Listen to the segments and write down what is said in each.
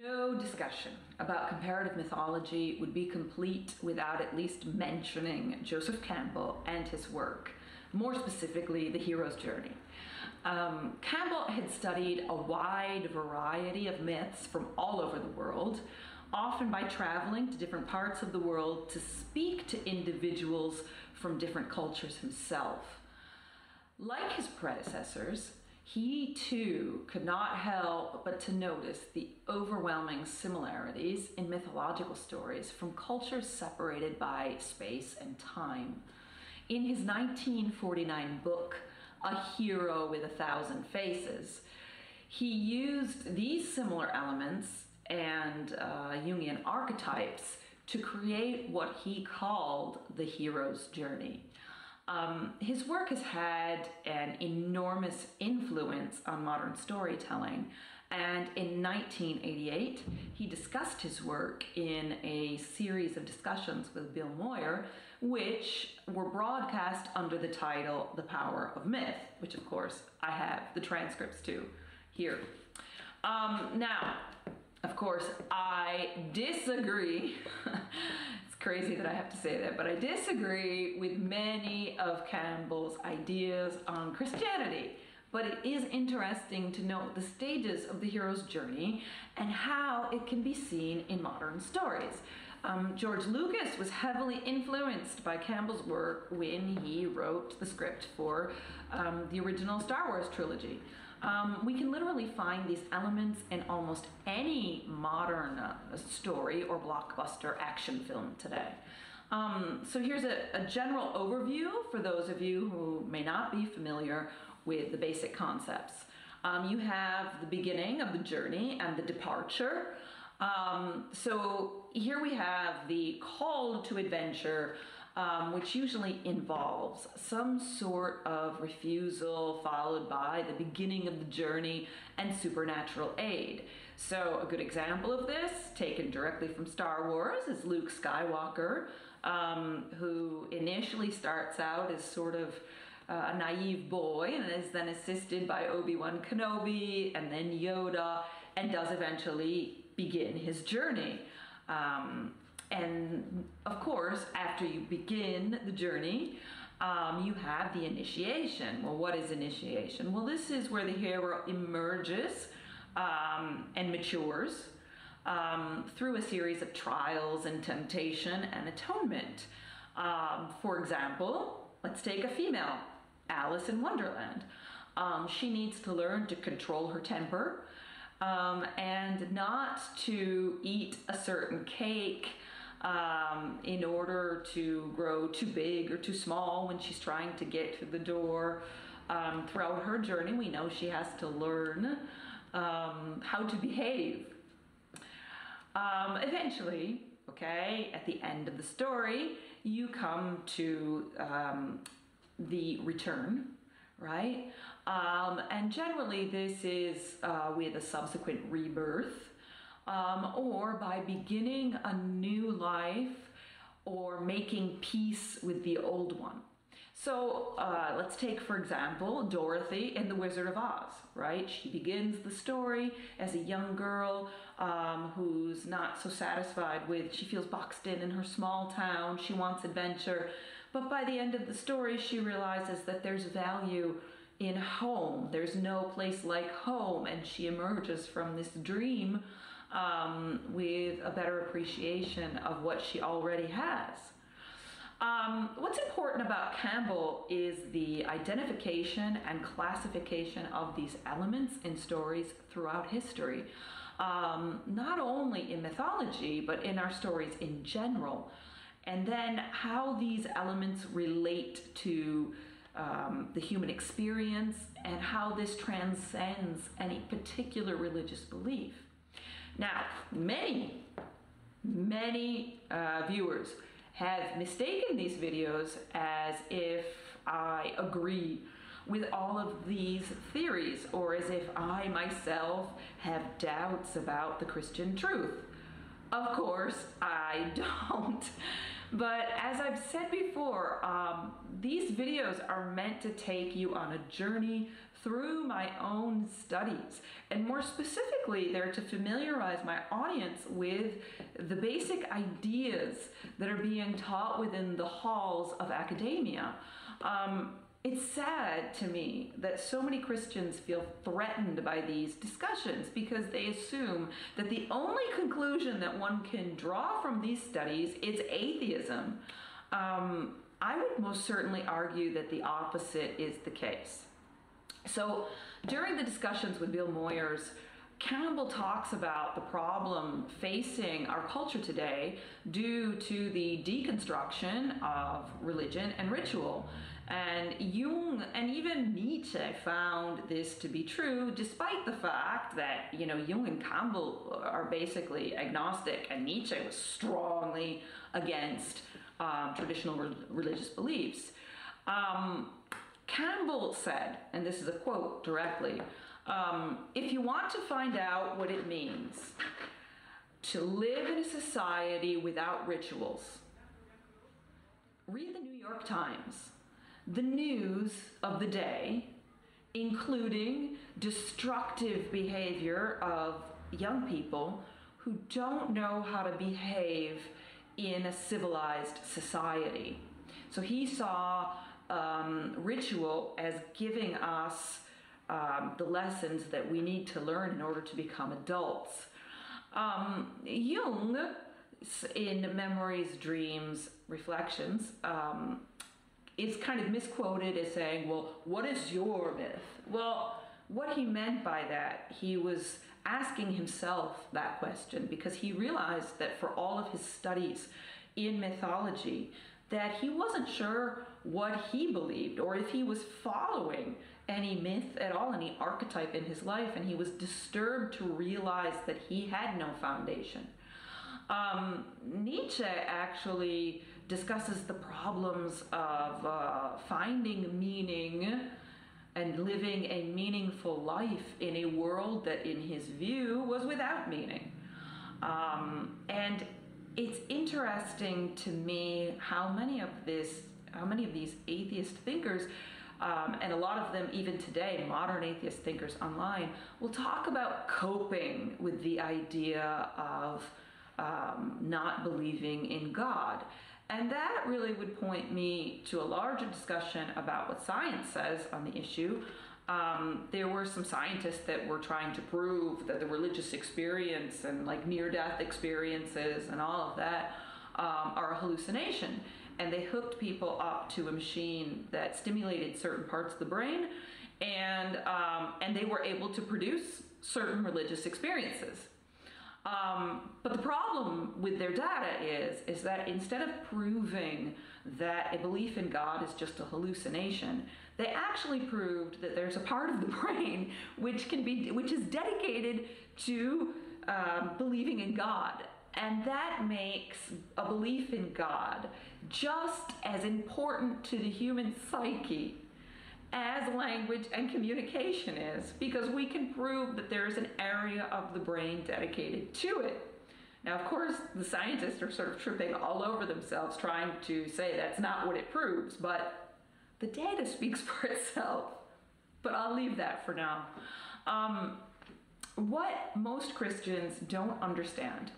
No discussion about comparative mythology would be complete without at least mentioning Joseph Campbell and his work, more specifically, The Hero's Journey. Campbell had studied a wide variety of myths from all over the world, often by traveling to different parts of the world to speak to individuals from different cultures himself. Like his predecessors, he too could not help but to notice the overwhelming similarities in mythological stories from cultures separated by space and time. In his 1949 book, A Hero with 1,000 Faces, he used these similar elements and Jungian archetypes to create what he called the hero's journey. His work has had an enormous influence on modern storytelling, and in 1988 he discussed his work in a series of discussions with Bill Moyer, which were broadcast under the title The Power of Myth, which of course I have the transcripts to here. Now, of course, I disagree. Crazy that I have to say that, but I disagree with many of Campbell's ideas on Christianity. But it is interesting to note the stages of the hero's journey and how it can be seen in modern stories. George Lucas was heavily influenced by Campbell's work when he wrote the script for the original Star Wars trilogy. We can literally find these elements in almost any modern story or blockbuster action film today. So here's a general overview for those of you who may not be familiar with the basic concepts. You have the beginning of the journey and the departure. So here we have the call to adventure, which usually involves some sort of refusal followed by the beginning of the journey and supernatural aid. So a good example of this, taken directly from Star Wars, is Luke Skywalker, who initially starts out as sort of a naive boy and is then assisted by Obi-Wan Kenobi and then Yoda, and does eventually begin his journey. And of course, after you begin the journey, you have the initiation. Well, what is initiation? Well, this is where the hero emerges and matures through a series of trials and temptation and atonement. For example, let's take a female, Alice in Wonderland. She needs to learn to control her temper and not to eat a certain cake in order to grow too big or too small when she's trying to get through the door. Throughout her journey, we know she has to learn how to behave. Eventually, okay, at the end of the story, you come to the return, right? And generally this is with a subsequent rebirth, or by beginning a new life or making peace with the old one. So let's take, for example, Dorothy in The Wizard of Oz, right? She begins the story as a young girl who's not so satisfied with, she feels boxed in her small town, she wants adventure, but by the end of the story she realizes that there's value in home. There's no place like home, and she emerges from this dream with a better appreciation of what she already has. What's important about Campbell is the identification and classification of these elements in stories throughout history, not only in mythology, but in our stories in general, and then how these elements relate to the human experience and how this transcends any particular religious belief. Now, many viewers have mistaken these videos as if I agree with all of these theories, or as if I myself have doubts about the Christian truth. Of course, I don't. But as I've said before, these videos are meant to take you on a journey through my own studies. And more specifically, they're to familiarize my audience with the basic ideas that are being taught within the halls of academia. It's sad to me that so many Christians feel threatened by these discussions because they assume that the only conclusion that one can draw from these studies is atheism. I would most certainly argue that the opposite is the case. So during the discussions with Bill Moyers, Campbell talks about the problem facing our culture today due to the deconstruction of religion and ritual. And Jung and even Nietzsche found this to be true, despite the fact that, Jung and Campbell are basically agnostic, and Nietzsche was strongly against traditional religious beliefs. Campbell said, and this is a quote directly, if you want to find out what it means to live in a society without rituals, read the New York Times. The news of the day, including destructive behavior of young people who don't know how to behave in a civilized society. So he saw ritual as giving us the lessons that we need to learn in order to become adults. Jung, in Memories, Dreams, Reflections, is kind of misquoted as saying, well, what is your myth? Well, what he meant by that, he was asking himself that question because he realized that for all of his studies in mythology, that he wasn't sure what he believed or if he was following any myth at all, any archetype in his life, and he was disturbed to realize that he had no foundation. Nietzsche actually discusses the problems of finding meaning and living a meaningful life in a world that, in his view, was without meaning. And it's interesting to me how many of these atheist thinkers, and a lot of them even today, modern atheist thinkers online, will talk about coping with the idea of not believing in God. And that really would point me to a larger discussion about what science says on the issue. There were some scientists that were trying to prove that the religious experience and like near-death experiences and all of that are a hallucination. And they hooked people up to a machine that stimulated certain parts of the brain, and they were able to produce certain religious experiences. But the problem with their data is that instead of proving that a belief in God is just a hallucination, they actually proved that there's a part of the brain which is dedicated to believing in God. And that makes a belief in God just as important to the human psyche as language and communication is, because we can prove that there is an area of the brain dedicated to it. Now, of course, the scientists are sort of tripping all over themselves trying to say that's not what it proves, but the data speaks for itself. But I'll leave that for now. What most Christians don't understand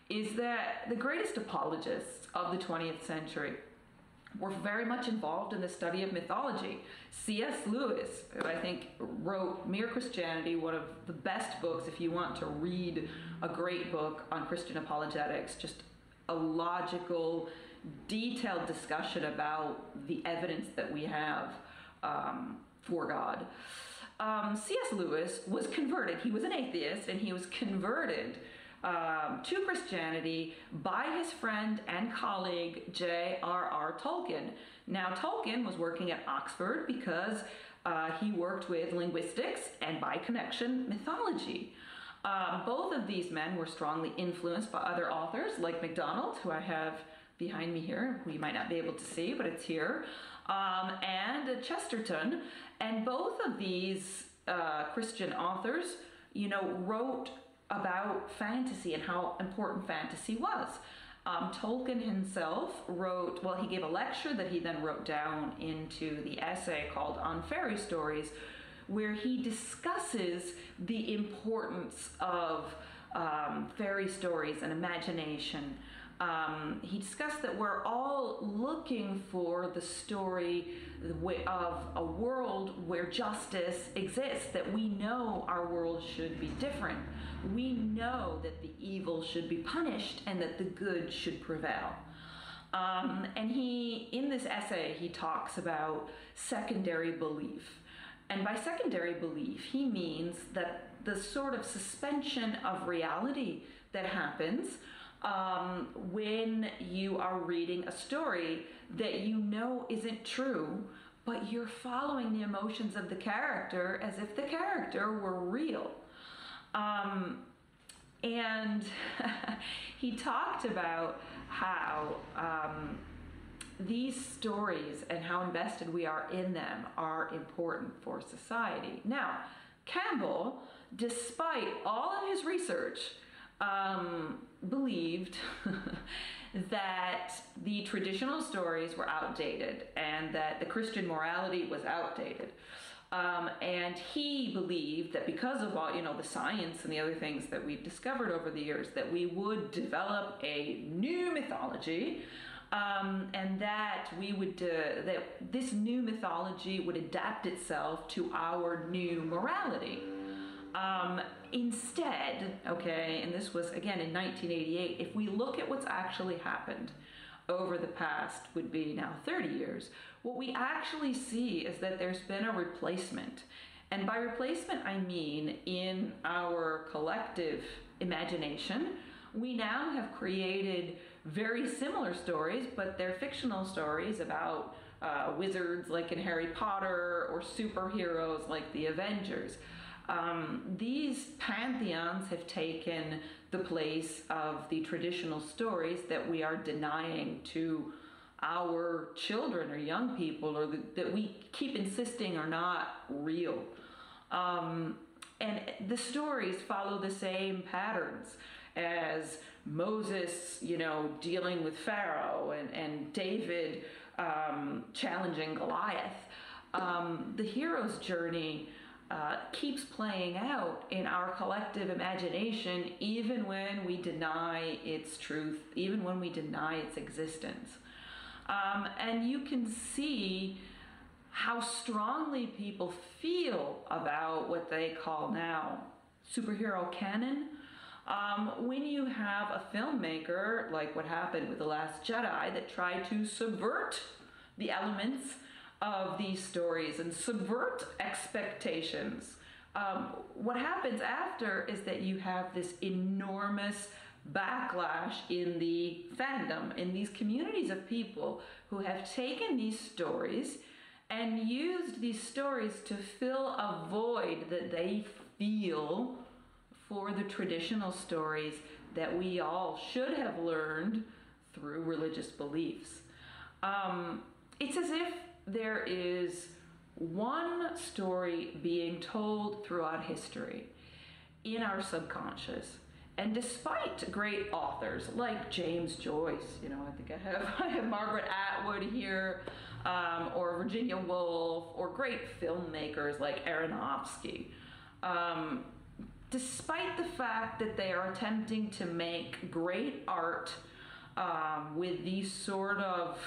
is that the greatest apologists of the 20th century were very much involved in the study of mythology. C.S. Lewis, who I think wrote Mere Christianity, one of the best books if you want to read a great book on Christian apologetics, just a logical, detailed discussion about the evidence that we have for God. C.S. Lewis was converted. He was an atheist, and he was converted to Christianity by his friend and colleague J.R.R. Tolkien. Now, Tolkien was working at Oxford because he worked with linguistics and, by connection, mythology. Both of these men were strongly influenced by other authors like MacDonald, who I have behind me here, who you might not be able to see, but it's here, and Chesterton. And both of these Christian authors, wrote about fantasy and how important fantasy was. Tolkien himself wrote, well, he gave a lecture that he then wrote down into the essay called On Fairy Stories, where he discusses the importance of fairy stories and imagination. He discussed that we're all looking for the story of a world where justice exists, that we know our world should be different. We know that the evil should be punished and that the good should prevail. And he, in this essay, he talks about secondary belief. And by secondary belief, he means that the sort of suspension of reality that happens when you are reading a story that you know isn't true, but you're following the emotions of the character as if the character were real. And he talked about how these stories and how invested we are in them are important for society. Now, Campbell, despite all of his research, believed that the traditional stories were outdated and that the Christian morality was outdated. And he believed that because of all, the science and the other things that we've discovered over the years, that we would develop a new mythology, and that we would that this new mythology would adapt itself to our new morality. Instead, and this was again in 1988, if we look at what's actually happened over the past, would be now 30 years, what we actually see is that there's been a replacement. And by replacement, I mean in our collective imagination, we now have created very similar stories, but they're fictional stories about wizards like in Harry Potter or superheroes like the Avengers. These pantheons have taken the place of the traditional stories that we are denying to our children or young people, or that we keep insisting are not real. And the stories follow the same patterns as Moses, dealing with Pharaoh, and David challenging Goliath. The hero's journey keeps playing out in our collective imagination, even when we deny its truth, even when we deny its existence. And you can see how strongly people feel about what they call now superhero canon. When you have a filmmaker, like what happened with The Last Jedi, that tried to subvert the elements of these stories and subvert expectations, what happens after is that you have this enormous backlash in the fandom, in these communities of people who have taken these stories and used these stories to fill a void that they feel for the traditional stories that we all should have learned through religious beliefs. It's as if there is one story being told throughout history in our subconscious. And despite great authors like James Joyce, I think I have Margaret Atwood here, or Virginia Woolf, or great filmmakers like Aronofsky, despite the fact that they are attempting to make great art with these sort of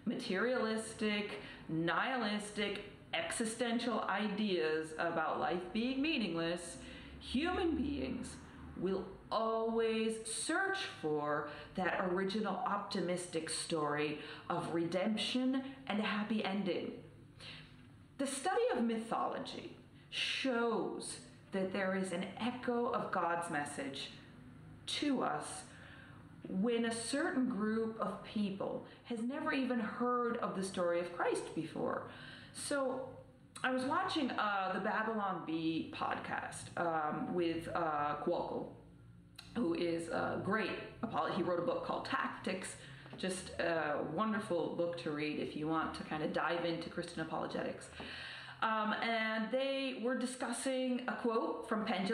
materialistic, nihilistic, existential ideas about life being meaningless, human beings will always search for that original optimistic story of redemption and a happy ending. The study of mythology shows that there is an echo of God's message to us when a certain group of people has never even heard of the story of Christ before. So I was watching the Babylon Bee podcast with Koukl, who is great. He wrote a book called Tactics, just a wonderful book to read if you want to kind of dive into Christian apologetics. And they were discussing a quote from Penn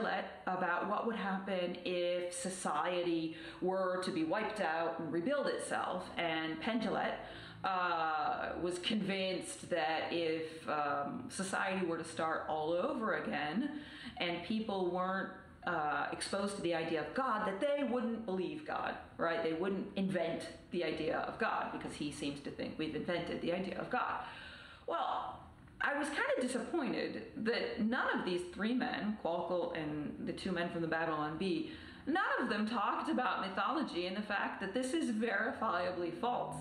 about what would happen if society were to be wiped out and rebuild itself. And Penn was convinced that if society were to start all over again and people weren't exposed to the idea of God, that they wouldn't believe God, right? They wouldn't invent the idea of God, because he seems to think we've invented the idea of God. Well, I was kind of disappointed that none of these three men, Koukl and the two men from the Babylon Bee, none of them talked about mythology and the fact that this is verifiably false.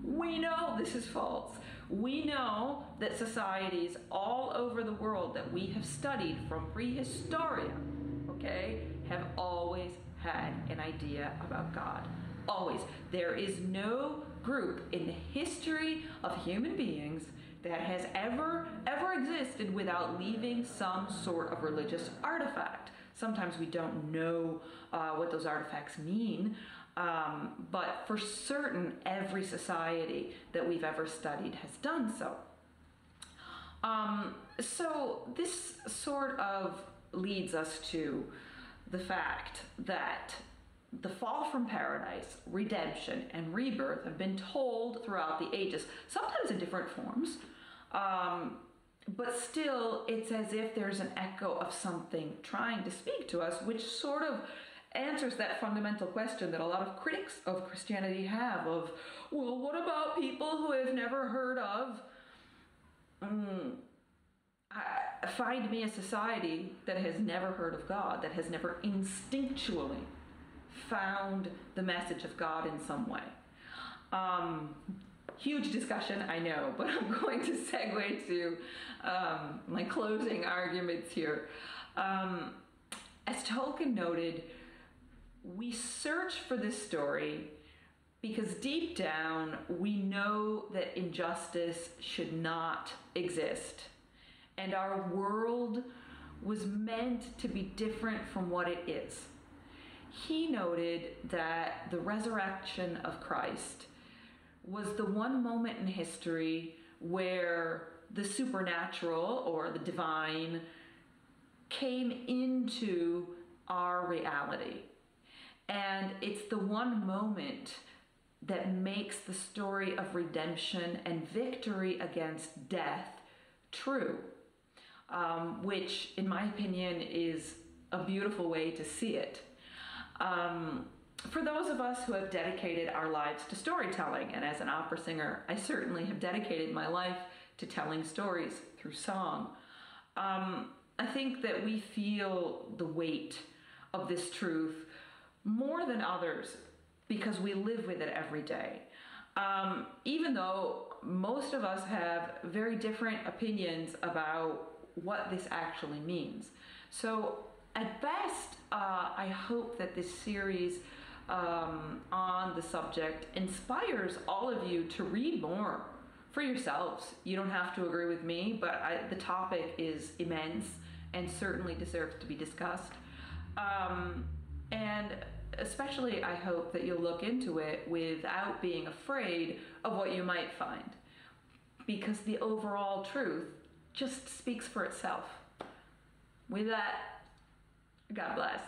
We know this is false. We know that societies all over the world that we have studied from prehistoria, okay, have always had an idea about God. Always. There is no group in the history of human beings that has ever existed without leaving some sort of religious artifact. Sometimes we don't know what those artifacts mean, but for certain, every society that we've ever studied has done so. So this sort of leads us to the fact that the fall from paradise, redemption, and rebirth have been told throughout the ages, sometimes in different forms, but still it's as if there's an echo of something trying to speak to us, which sort of answers that fundamental question that a lot of critics of Christianity have of, well, what about people who have never heard of? Find me a society that has never heard of God, that has never instinctually found the message of God in some way. Huge discussion, I know, but I'm going to segue to my closing arguments here. As Tolkien noted, we search for this story because deep down we know that injustice should not exist. And our world was meant to be different from what it is. He noted that the resurrection of Christ was the one moment in history where the supernatural or the divine came into our reality. And it's the one moment that makes the story of redemption and victory against death true, which, in my opinion, is a beautiful way to see it. For those of us who have dedicated our lives to storytelling, and as an opera singer, I certainly have dedicated my life to telling stories through song, I think that we feel the weight of this truth more than others because we live with it every day. Even though most of us have very different opinions about what this actually means. So at best, I hope that this series on the subject inspires all of you to read more for yourselves. You don't have to agree with me, but the topic is immense and certainly deserves to be discussed. And especially I hope that you'll look into it without being afraid of what you might find, because the overall truth just speaks for itself. With that, God bless.